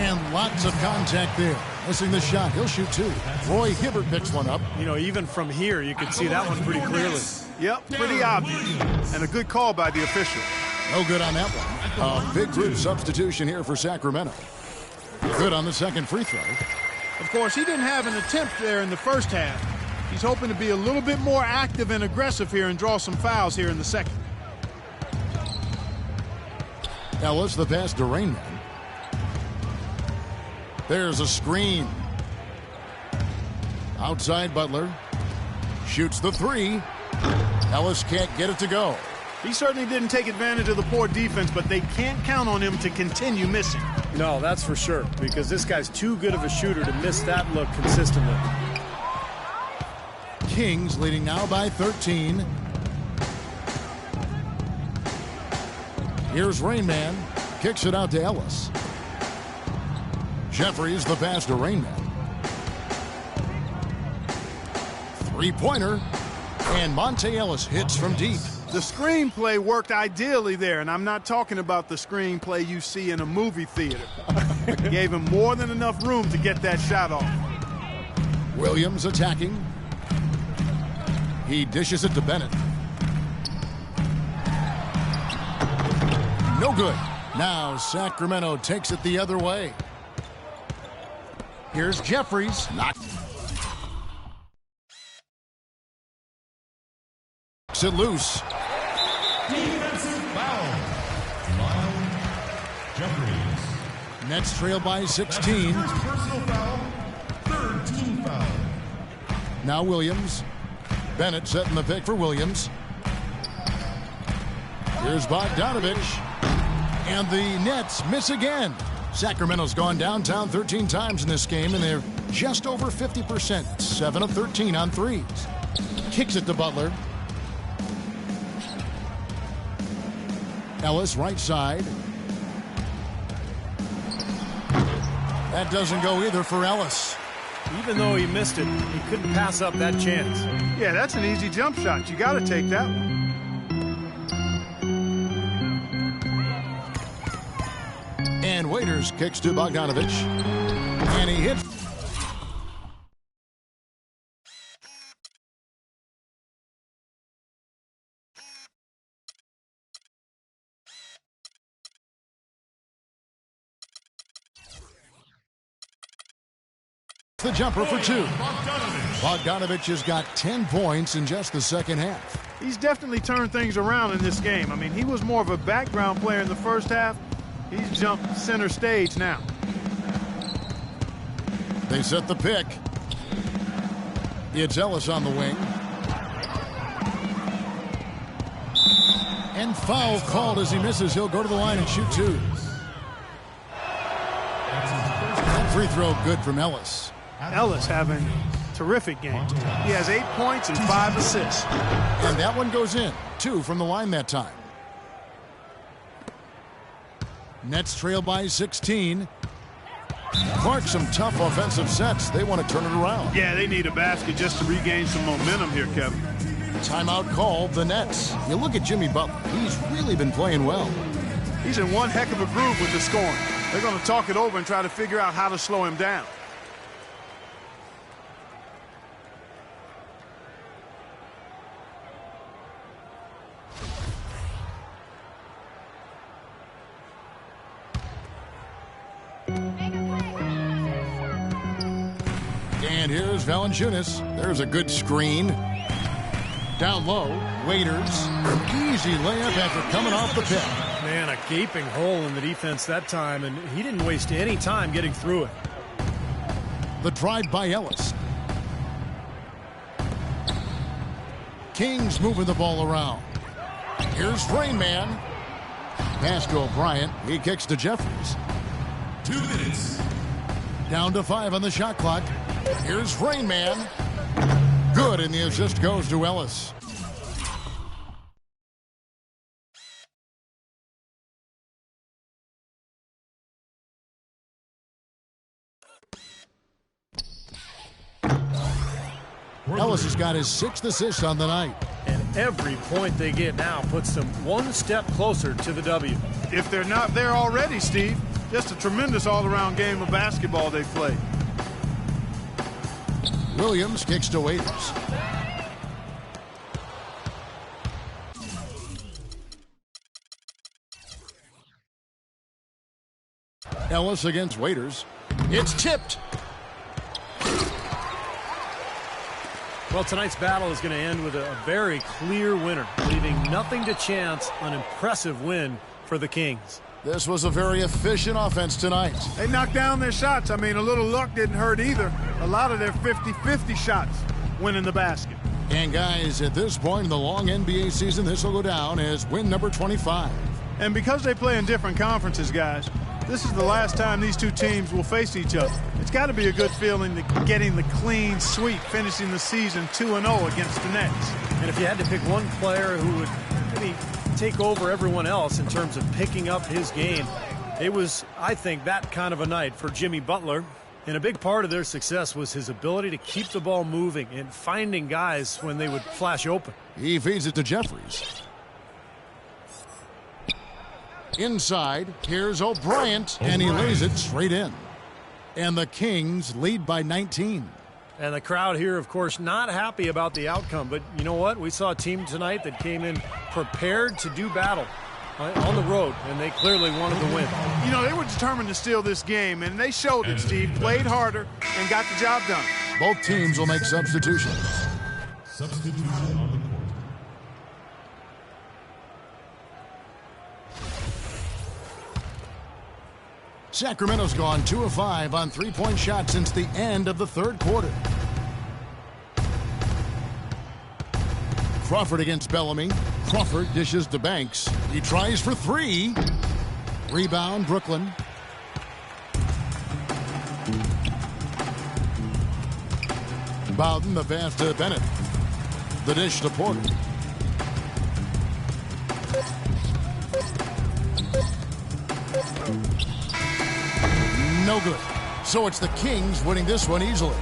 And lots of contact there. Missing the shot. He'll shoot 2. Roy Hibbert picks one up. You know, even from here, you can see that one pretty clearly. Yep, pretty obvious. And a good call by the official. No good on that one. A big group substitution here for Sacramento. Good on the second free throw. Of course, he didn't have an attempt there in the first half. He's hoping to be a little bit more active and aggressive here and draw some fouls here in the second. Ellis the pass to Rainman. There's a screen. Outside Butler. Shoots the three. Ellis can't get it to go. He certainly didn't take advantage of the poor defense, but they can't count on him to continue missing. No, that's for sure, because this guy's too good of a shooter to miss that look consistently. Kings leading now by 13. Here's Rainman. Kicks it out to Ellis. Jeffries the pass to Rainman. Three-pointer. And Monte Ellis hits from deep. The screenplay worked ideally there, and I'm not talking about the screenplay you see in a movie theater. Gave him more than enough room to get that shot off. Williams attacking. He dishes it to Bennett. No good. Now Sacramento takes it the other way. Here's Jeffries. Knocks it loose. Defensive foul. Lyle Jeffries. Nets trail by 16. First personal foul. Third team foul. Now Williams. Bennett setting the pick for Williams. Here's Bogdanovich. And the Nets miss again. Sacramento's gone downtown 13 times in this game, and they're just over 50%. 7 of 13 on threes. Kicks it to Butler. Ellis right side. That doesn't go either for Ellis. Even though he missed it, he couldn't pass up that chance. Yeah, that's an easy jump shot. You got to take that one. And Waiters kicks to Bogdanovich. And he hits. The jumper for two. Bogdanovich has got 10 points in just the second half. He's definitely turned things around in this game. I mean, he was more of a background player in the first half. He's jumped center stage now. They set the pick. It's Ellis on the wing. And foul called as he misses. He'll go to the line and shoot two. That free throw good from Ellis. Ellis having a terrific game. He has 8 points and 5 assists. And that one goes in. 2 from the line that time. Nets trail by 16. Clark, some tough offensive sets. They want to turn it around. Yeah, they need a basket just to regain some momentum here, Kevin. Timeout called the Nets. You look at Jimmy Butler. He's really been playing well. He's in one heck of a groove with the scoring. They're going to talk it over and try to figure out how to slow him down. And here's Valanciunas. There's a good screen. Down low, Waiters. Easy layup after coming off the pick. Man, a gaping hole in the defense that time, and he didn't waste any time getting through it. The drive by Ellis. Kings moving the ball around. Here's Rainman. Pass to O'Brien. He kicks to Jeffries. 2 minutes. Down to 5 on the shot clock. Here's Rainman. Good, and the assist goes to Ellis. Ellis has got his 6th assist on the night. And every point they get now puts them one step closer to the W. If they're not there already, Steve, just a tremendous all-around game of basketball they play. Williams kicks to Waiters. Ellis against Waiters. It's tipped. Well, tonight's battle is going to end with a very clear winner, leaving nothing to chance. An impressive win for the Kings. This was a very efficient offense tonight. They knocked down their shots. I mean, a little luck didn't hurt either. A lot of their 50-50 shots went in the basket. And guys, at this point in the long NBA season, this will go down as win number 25. And because they play in different conferences, guys, this is the last time these two teams will face each other. It's got to be a good feeling getting the clean sweep, finishing the season 2-0 against the Nets. And if you had to pick one player who would maybe take over everyone else in terms of picking up his game, it was, I think, that kind of a night for Jimmy Butler. And a big part of their success was his ability to keep the ball moving and finding guys when they would flash open. He feeds it to Jeffries. Inside, here's O'Bryant, and he lays it straight in. And the Kings lead by 19. And the crowd here, of course, not happy about the outcome. But you know what? We saw a team tonight that came in prepared to do battle on the road, and they clearly wanted to win. You know, they were determined to steal this game, and they showed it, Steve. Played harder and got the job done. Both teams will make substitutions. Substitution on the court. Sacramento's gone 2 of 5 on three-point shots since the end of the third quarter. Crawford against Bellamy. Crawford dishes to Banks. He tries for 3. Rebound, Brooklyn. Bowden, the pass to Bennett. The dish to Porter. No good. So it's the Kings winning this one easily.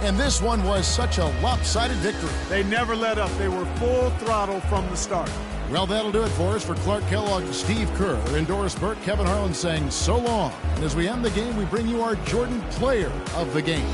And this one was such a lopsided victory. They never let up. They were full throttle from the start. Well, that'll do it for us. For Clark Kellogg, Steve Kerr, and Doris Burke, Kevin Harlan saying so long. And as we end the game, we bring you our Jordan Player of the Game.